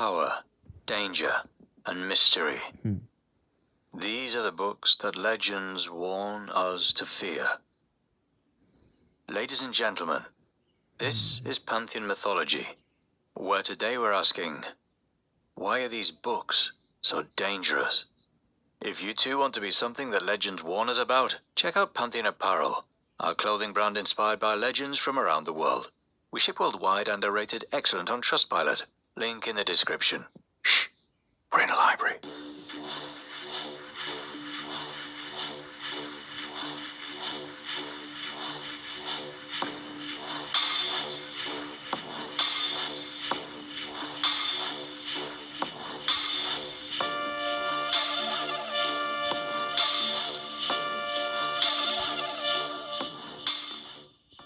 power, danger, and mystery. These are the books that legends warn us to fear. Ladies and gentlemen, this is Pantheon Mythology, where today we're asking, why are these books so dangerous? If you too want to be something that legends warn us about, check out Pantheon Apparel, our clothing brand inspired by legends from around the world. We ship worldwide and are rated excellent on Trustpilot. Link in the description. Shh, we're in a library.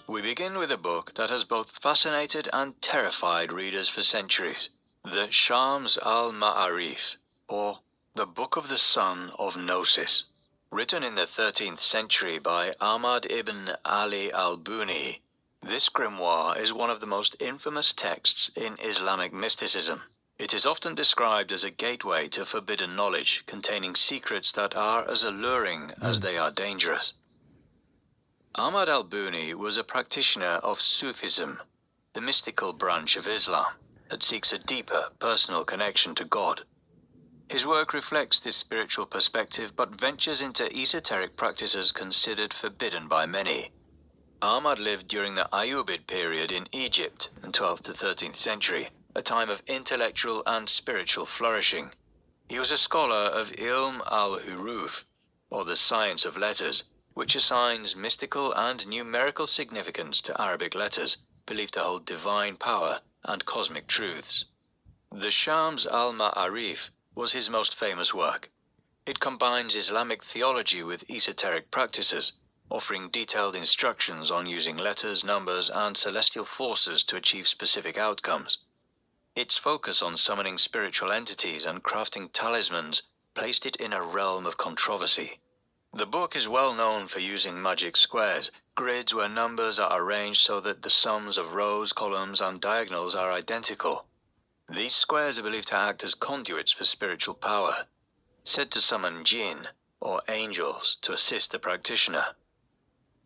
We begin with a book that has both fascinated and terrified readers for centuries. The Shams al-Ma'arif, or the Book of the Son of Gnosis. Written in the 13th century by Ahmad ibn Ali al-Buni, this grimoire is one of the most infamous texts in Islamic mysticism. It is often described as a gateway to forbidden knowledge, containing secrets that are as alluring as they are dangerous. Ahmad al-Buni was a practitioner of Sufism, the mystical branch of Islam that seeks a deeper personal connection to God. His work reflects this spiritual perspective but ventures into esoteric practices considered forbidden by many. Ahmad lived during the Ayyubid period in Egypt in 12th to 13th century, a time of intellectual and spiritual flourishing. He was a scholar of Ilm al-Huruf, or the science of letters, which assigns mystical and numerical significance to Arabic letters, believed to hold divine power and cosmic truths. The Shams al-Ma'arif was his most famous work. It combines Islamic theology with esoteric practices, offering detailed instructions on using letters, numbers, and celestial forces to achieve specific outcomes. Its focus on summoning spiritual entities and crafting talismans placed it in a realm of controversy. The book is well known for using magic squares, grids where numbers are arranged so that the sums of rows, columns, and diagonals are identical. These squares are believed to act as conduits for spiritual power, said to summon jinn, or angels, to assist the practitioner.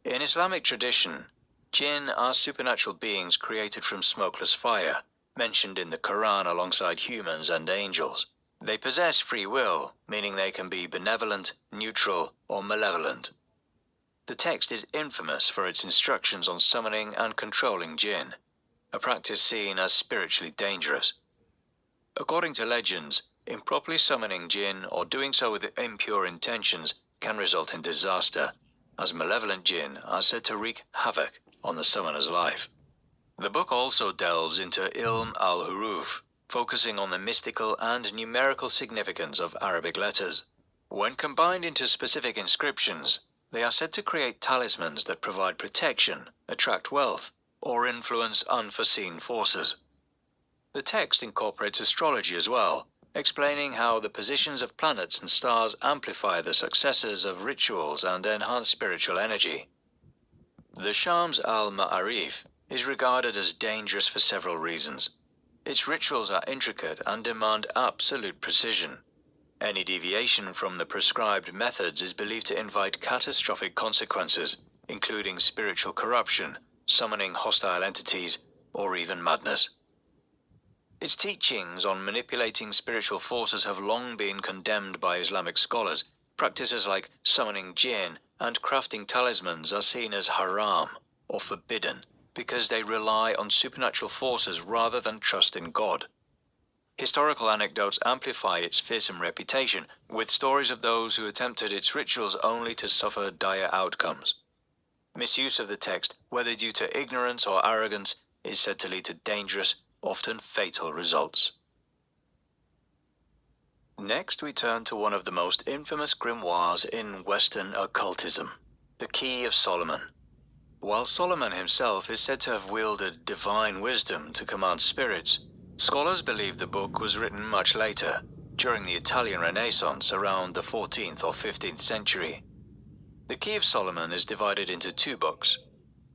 In Islamic tradition, jinn are supernatural beings created from smokeless fire, mentioned in the Quran alongside humans and angels. They possess free will, meaning they can be benevolent, neutral, or malevolent. The text is infamous for its instructions on summoning and controlling jinn, a practice seen as spiritually dangerous. According to legends, improperly summoning jinn or doing so with impure intentions can result in disaster, as malevolent jinn are said to wreak havoc on the summoner's life. The book also delves into Ilm al-Huruf, focusing on the mystical and numerical significance of Arabic letters. When combined into specific inscriptions, they are said to create talismans that provide protection, attract wealth, or influence unforeseen forces. The text incorporates astrology as well, explaining how the positions of planets and stars amplify the successes of rituals and enhance spiritual energy. The Shams al-Ma'arif is regarded as dangerous for several reasons. Its rituals are intricate and demand absolute precision. Any deviation from the prescribed methods is believed to invite catastrophic consequences, including spiritual corruption, summoning hostile entities, or even madness. Its teachings on manipulating spiritual forces have long been condemned by Islamic scholars. Practices like summoning jinn and crafting talismans are seen as haram, or forbidden, because they rely on supernatural forces rather than trust in God. Historical anecdotes amplify its fearsome reputation, with stories of those who attempted its rituals only to suffer dire outcomes. Misuse of the text, whether due to ignorance or arrogance, is said to lead to dangerous, often fatal results. Next, we turn to one of the most infamous grimoires in Western occultism, the Key of Solomon. While Solomon himself is said to have wielded divine wisdom to command spirits, scholars believe the book was written much later, during the Italian Renaissance around the 14th or 15th century. The Key of Solomon is divided into 2 books,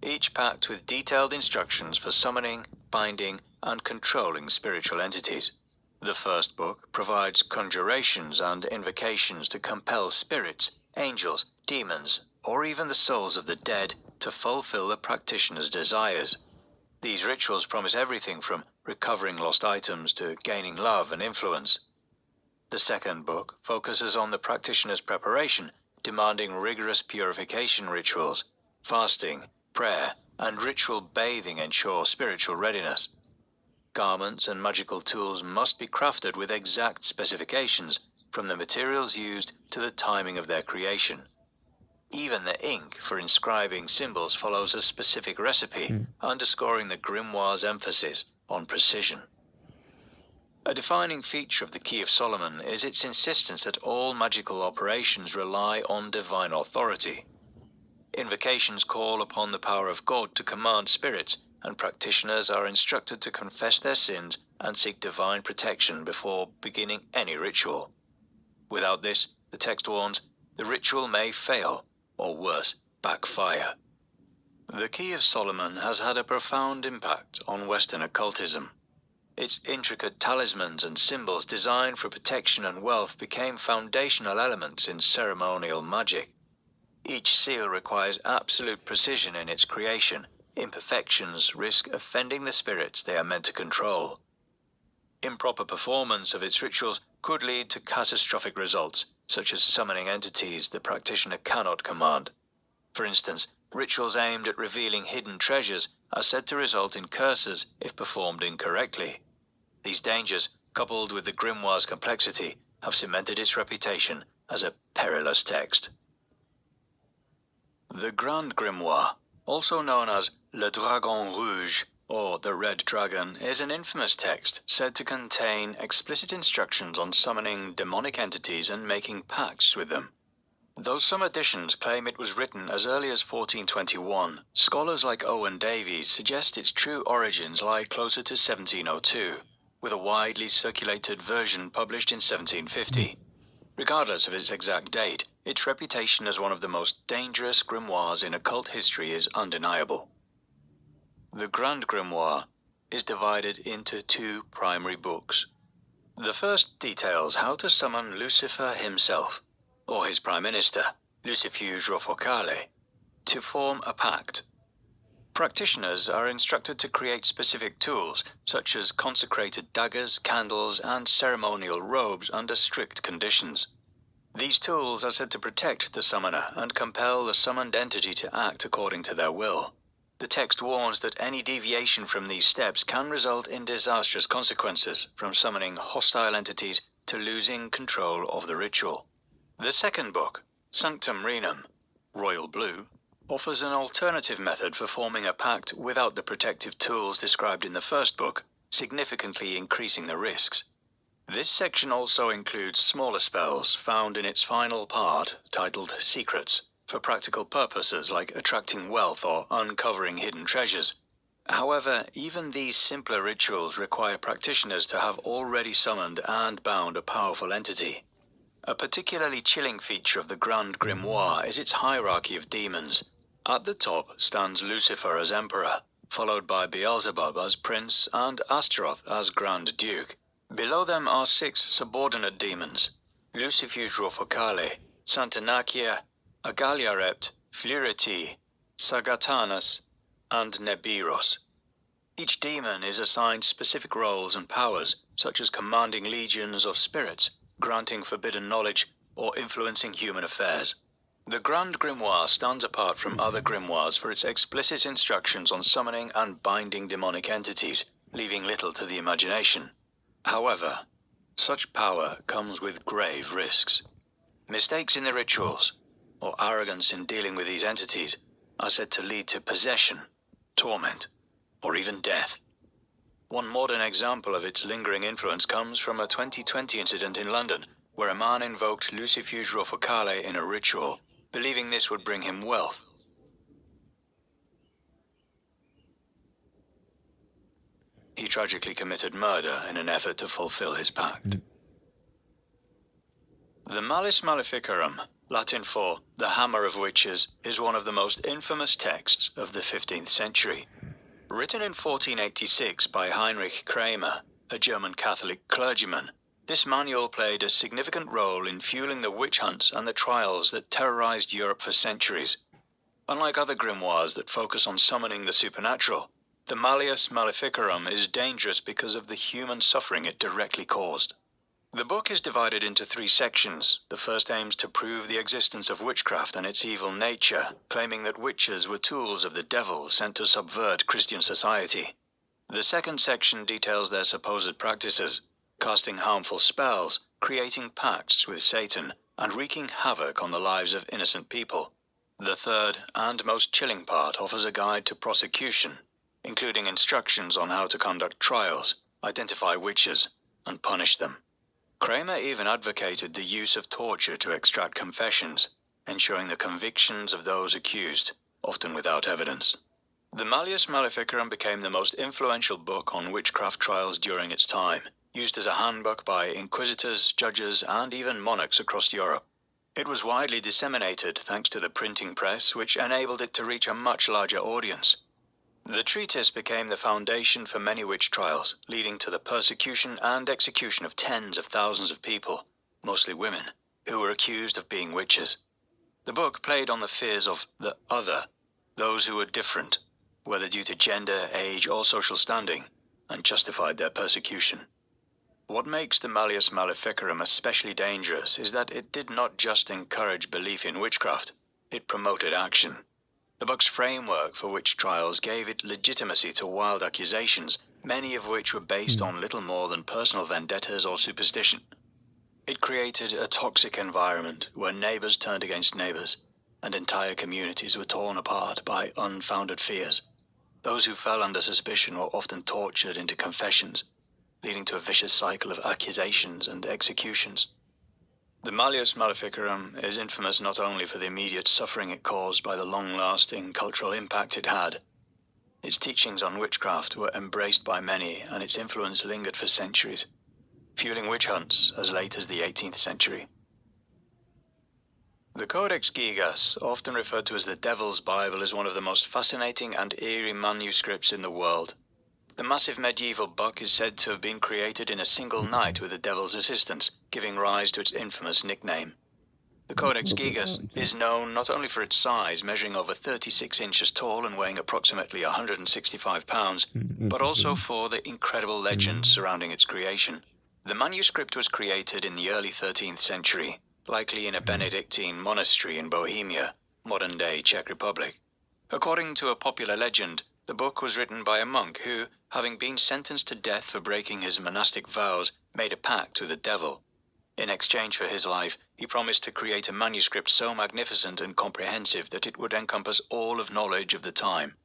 each packed with detailed instructions for summoning, binding, and controlling spiritual entities. The first book provides conjurations and invocations to compel spirits, angels, demons, or even the souls of the dead to fulfill the practitioner's desires. These rituals promise everything from recovering lost items to gaining love and influence. The second book focuses on the practitioner's preparation, demanding rigorous purification rituals. Fasting, prayer, and ritual bathing ensure spiritual readiness. Garments and magical tools must be crafted with exact specifications, from the materials used to the timing of their creation. Even the ink for inscribing symbols follows a specific recipe, underscoring the grimoire's emphasis on precision. A defining feature of the Key of Solomon is its insistence that all magical operations rely on divine authority. Invocations call upon the power of God to command spirits, and practitioners are instructed to confess their sins and seek divine protection before beginning any ritual. Without this, the text warns, the ritual may fail, or worse, backfire. The Key of Solomon has had a profound impact on Western occultism. Its intricate talismans and symbols designed for protection and wealth became foundational elements in ceremonial magic. Each seal requires absolute precision in its creation. Imperfections risk offending the spirits they are meant to control. Improper performance of its rituals could lead to catastrophic results, such as summoning entities the practitioner cannot command. For instance, rituals aimed at revealing hidden treasures are said to result in curses if performed incorrectly. These dangers, coupled with the grimoire's complexity, have cemented its reputation as a perilous text. The Grand Grimoire, also known as Le Dragon Rouge, or the Red Dragon, is an infamous text said to contain explicit instructions on summoning demonic entities and making pacts with them. Though some editions claim it was written as early as 1421, scholars like Owen Davies suggest its true origins lie closer to 1702, with a widely circulated version published in 1750. Regardless of its exact date, its reputation as one of the most dangerous grimoires in occult history is undeniable. The Grand Grimoire is divided into two primary books. The first details how to summon Lucifer himself, or his Prime Minister, Lucifuge Rofocale, to form a pact. Practitioners are instructed to create specific tools, such as consecrated daggers, candles, and ceremonial robes under strict conditions. These tools are said to protect the summoner and compel the summoned entity to act according to their will. The text warns that any deviation from these steps can result in disastrous consequences, from summoning hostile entities to losing control of the ritual. The second book, Sanctum Rerum, Royal Blue, offers an alternative method for forming a pact without the protective tools described in the first book, significantly increasing the risks. This section also includes smaller spells found in its final part, titled Secrets, for practical purposes like attracting wealth or uncovering hidden treasures. However, even these simpler rituals require practitioners to have already summoned and bound a powerful entity. A particularly chilling feature of the Grand Grimoire is its hierarchy of demons. At the top stands Lucifer as Emperor, followed by Beelzebub as Prince and Astaroth as Grand Duke. Below them are 6 subordinate demons: Lucifuge Rofocale, Santanakia, Agaliarept, Fluriti, Sagatanus, and Nebiros. Each demon is assigned specific roles and powers, such as commanding legions of spirits, granting forbidden knowledge, or influencing human affairs. The Grand Grimoire stands apart from other grimoires for its explicit instructions on summoning and binding demonic entities, leaving little to the imagination. However, such power comes with grave risks. Mistakes in the rituals, or arrogance in dealing with these entities, are said to lead to possession, torment, or even death. One modern example of its lingering influence comes from a 2020 incident in London, where a man invoked Lucifuge Rofocale in a ritual, believing this would bring him wealth. He tragically committed murder in an effort to fulfill his pact. The Malleus Maleficarum, Latin for the Hammer of Witches, is one of the most infamous texts of the 15th century. Written in 1486 by Heinrich Kramer, a German Catholic clergyman, this manual played a significant role in fueling the witch hunts and the trials that terrorized Europe for centuries. Unlike other grimoires that focus on summoning the supernatural, the Malleus Maleficarum is dangerous because of the human suffering it directly caused. The book is divided into 3 sections. The first aims to prove the existence of witchcraft and its evil nature, claiming that witches were tools of the devil sent to subvert Christian society. The second section details their supposed practices, casting harmful spells, creating pacts with Satan, and wreaking havoc on the lives of innocent people. The third, and most chilling part, offers a guide to prosecution, including instructions on how to conduct trials, identify witches, and punish them. Kramer even advocated the use of torture to extract confessions, ensuring the convictions of those accused, often without evidence. The Malleus Maleficarum became the most influential book on witchcraft trials during its time, used as a handbook by inquisitors, judges, and even monarchs across Europe. It was widely disseminated thanks to the printing press, which enabled it to reach a much larger audience. The treatise became the foundation for many witch trials, leading to the persecution and execution of tens of thousands of people, mostly women, who were accused of being witches. The book played on the fears of the other, those who were different, whether due to gender, age, or social standing, and justified their persecution. What makes the Malleus Maleficarum especially dangerous is that it did not just encourage belief in witchcraft, it promoted action. The book's framework for witch trials gave it legitimacy to wild accusations, many of which were based on little more than personal vendettas or superstition. It created a toxic environment where neighbors turned against neighbors, and entire communities were torn apart by unfounded fears. Those who fell under suspicion were often tortured into confessions, leading to a vicious cycle of accusations and executions. The Malleus Maleficarum is infamous not only for the immediate suffering it caused by the long-lasting cultural impact it had. Its teachings on witchcraft were embraced by many, and its influence lingered for centuries, fueling witch hunts as late as the 18th century. The Codex Gigas, often referred to as the Devil's Bible, is one of the most fascinating and eerie manuscripts in the world. The massive medieval book is said to have been created in a single night with the devil's assistance, giving rise to its infamous nickname. The Codex Gigas is known not only for its size, measuring over 36 inches tall and weighing approximately 165 pounds, but also for the incredible legends surrounding its creation. The manuscript was created in the early 13th century, likely in a Benedictine monastery in Bohemia, modern-day Czech Republic. According to a popular legend, the book was written by a monk who, having been sentenced to death for breaking his monastic vows, made a pact with the devil. In exchange for his life, he promised to create a manuscript so magnificent and comprehensive that it would encompass all of knowledge of the time.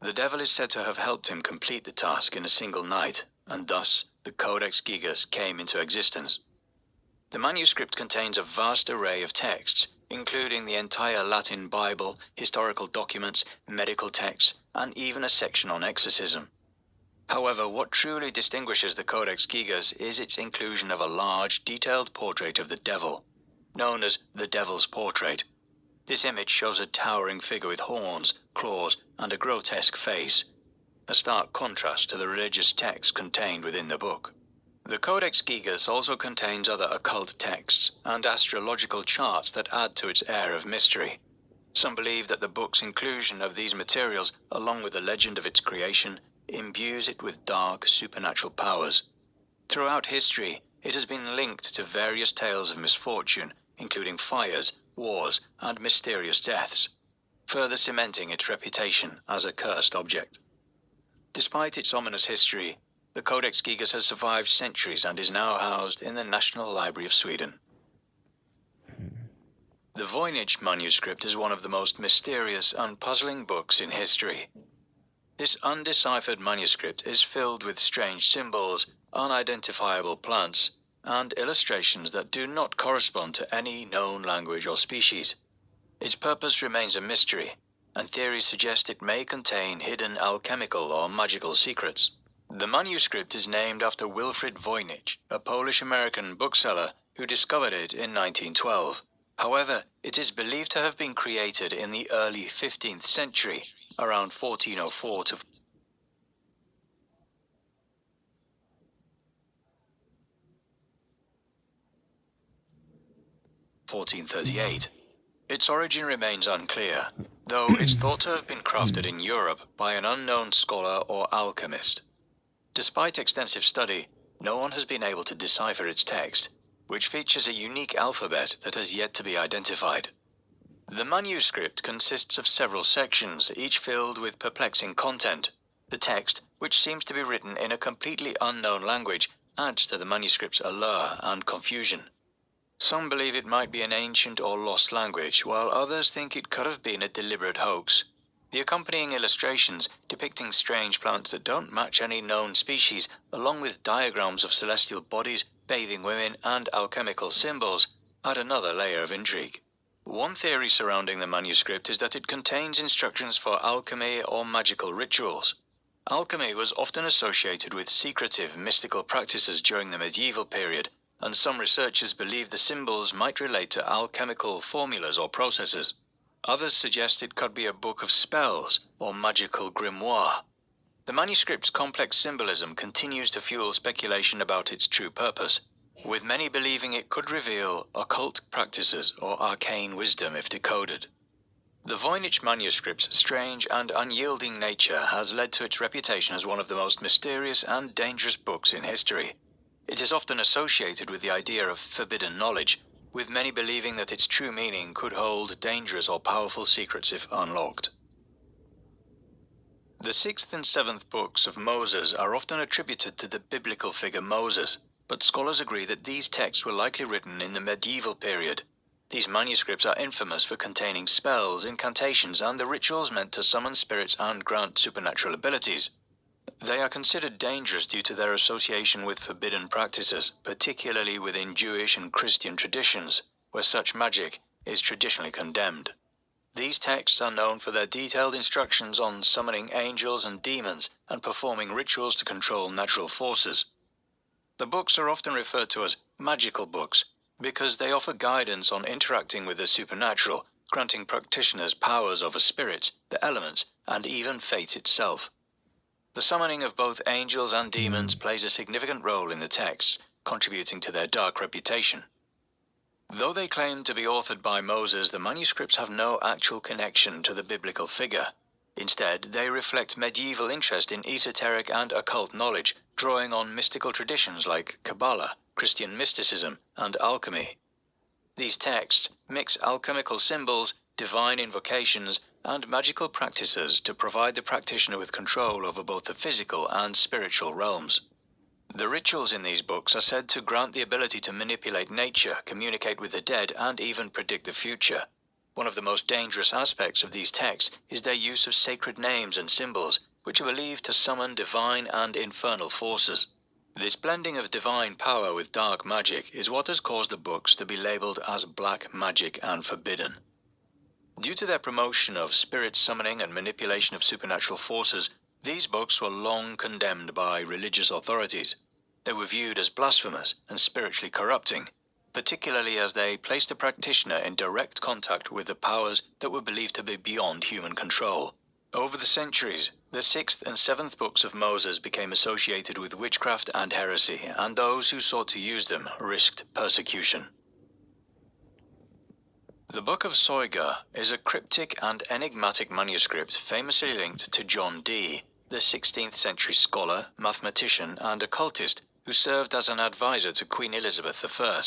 The devil is said to have helped him complete the task in a single night, and thus the Codex Gigas came into existence. The manuscript contains a vast array of texts, including the entire Latin Bible, historical documents, medical texts, and even a section on exorcism. However, what truly distinguishes the Codex Gigas is its inclusion of a large, detailed portrait of the devil, known as the Devil's Portrait. This image shows a towering figure with horns, claws, and a grotesque face, a stark contrast to the religious texts contained within the book. The Codex Gigas also contains other occult texts and astrological charts that add to its air of mystery. Some believe that the book's inclusion of these materials, along with the legend of its creation, imbues it with dark, supernatural powers. Throughout history, it has been linked to various tales of misfortune, including fires, wars, and mysterious deaths, further cementing its reputation as a cursed object. Despite its ominous history, the Codex Gigas has survived centuries and is now housed in the National Library of Sweden. The Voynich manuscript is one of the most mysterious and puzzling books in history. This undeciphered manuscript is filled with strange symbols, unidentifiable plants, and illustrations that do not correspond to any known language or species. Its purpose remains a mystery, and theories suggest it may contain hidden alchemical or magical secrets. The manuscript is named after Wilfrid Voynich, a Polish-American bookseller who discovered it in 1912. However, it is believed to have been created in the early 15th century, around 1404 to 1438. Its origin remains unclear, though it's thought to have been crafted in Europe by an unknown scholar or alchemist. Despite extensive study, no one has been able to decipher its text, which features a unique alphabet that has yet to be identified. The manuscript consists of several sections, each filled with perplexing content. The text, which seems to be written in a completely unknown language, adds to the manuscript's allure and confusion. Some believe it might be an ancient or lost language, while others think it could have been a deliberate hoax. The accompanying illustrations, depicting strange plants that don't match any known species, along with diagrams of celestial bodies, bathing women, and alchemical symbols, add another layer of intrigue. One theory surrounding the manuscript is that it contains instructions for alchemy or magical rituals. Alchemy was often associated with secretive, mystical practices during the medieval period, and some researchers believe the symbols might relate to alchemical formulas or processes. Others suggest it could be a book of spells or magical grimoire. The manuscript's complex symbolism continues to fuel speculation about its true purpose, with many believing it could reveal occult practices or arcane wisdom if decoded. The Voynich manuscript's strange and unyielding nature has led to its reputation as one of the most mysterious and dangerous books in history. It is often associated with the idea of forbidden knowledge, with many believing that its true meaning could hold dangerous or powerful secrets if unlocked. The 6th and 7th books of Moses are often attributed to the biblical figure Moses, but scholars agree that these texts were likely written in the medieval period. These manuscripts are infamous for containing spells, incantations, and the rituals meant to summon spirits and grant supernatural abilities. They are considered dangerous due to their association with forbidden practices, particularly within Jewish and Christian traditions, where such magic is traditionally condemned. These texts are known for their detailed instructions on summoning angels and demons and performing rituals to control natural forces. The books are often referred to as magical books because they offer guidance on interacting with the supernatural, granting practitioners powers over spirits, the elements, and even fate itself. The summoning of both angels and demons plays a significant role in the texts, contributing to their dark reputation. Though they claim to be authored by Moses, the manuscripts have no actual connection to the biblical figure. Instead, they reflect medieval interest in esoteric and occult knowledge, drawing on mystical traditions like Kabbalah, Christian mysticism, and alchemy. These texts mix alchemical symbols, divine invocations, and magical practices to provide the practitioner with control over both the physical and spiritual realms. The rituals in these books are said to grant the ability to manipulate nature, communicate with the dead, and even predict the future. One of the most dangerous aspects of these texts is their use of sacred names and symbols, which are believed to summon divine and infernal forces. This blending of divine power with dark magic is what has caused the books to be labeled as black magic and forbidden. Due to their promotion of spirit summoning and manipulation of supernatural forces, these books were long condemned by religious authorities. They were viewed as blasphemous and spiritually corrupting, particularly as they placed the practitioner in direct contact with the powers that were believed to be beyond human control. Over the centuries, the 6th and 7th books of Moses became associated with witchcraft and heresy, and those who sought to use them risked persecution. The Book of Soiga is a cryptic and enigmatic manuscript famously linked to John Dee, the 16th century scholar, mathematician, and occultist who served as an advisor to Queen Elizabeth I.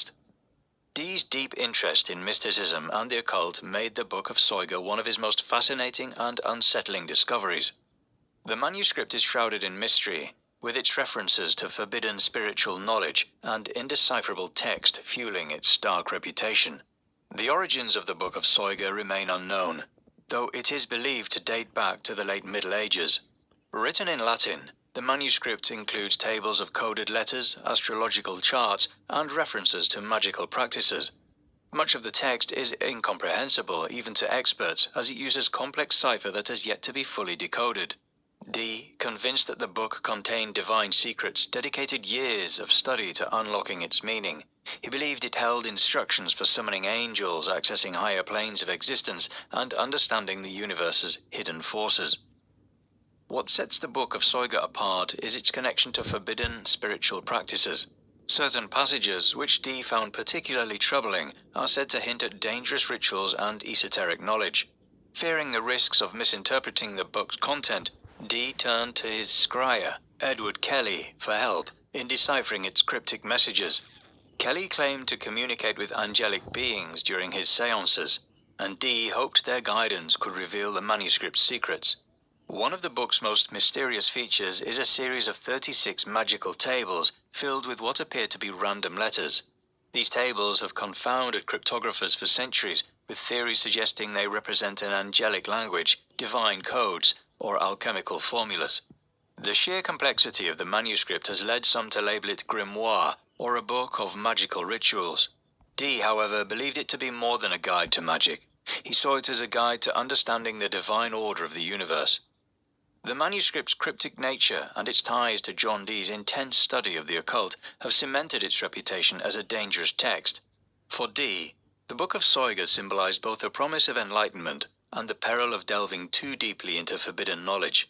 Dee's deep interest in mysticism and the occult made the Book of Soiga one of his most fascinating and unsettling discoveries. The manuscript is shrouded in mystery, with its references to forbidden spiritual knowledge and indecipherable text fueling its dark reputation. The origins of the Book of Soiga remain unknown, though it is believed to date back to the late Middle Ages. Written in Latin, the manuscript includes tables of coded letters, astrological charts, and references to magical practices. Much of the text is incomprehensible even to experts, as it uses complex cipher that has yet to be fully decoded. Dee, convinced that the book contained divine secrets, dedicated years of study to unlocking its meaning. He believed it held instructions for summoning angels, accessing higher planes of existence, and understanding the universe's hidden forces. What sets the Book of Soiga apart is its connection to forbidden spiritual practices. Certain passages, which Dee found particularly troubling, are said to hint at dangerous rituals and esoteric knowledge. Fearing the risks of misinterpreting the book's content, Dee turned to his scryer, Edward Kelly, for help in deciphering its cryptic messages. Kelly claimed to communicate with angelic beings during his seances, and Dee hoped their guidance could reveal the manuscript's secrets. One of the book's most mysterious features is a series of 36 magical tables filled with what appear to be random letters. These tables have confounded cryptographers for centuries, with theories suggesting they represent an angelic language, divine codes, or alchemical formulas. The sheer complexity of the manuscript has led some to label it grimoire, or a book of magical rituals. Dee, however, believed it to be more than a guide to magic. He saw it as a guide to understanding the divine order of the universe. The manuscript's cryptic nature and its ties to John Dee's intense study of the occult have cemented its reputation as a dangerous text. For Dee, the Book of Soiga symbolized both the promise of enlightenment and the peril of delving too deeply into forbidden knowledge.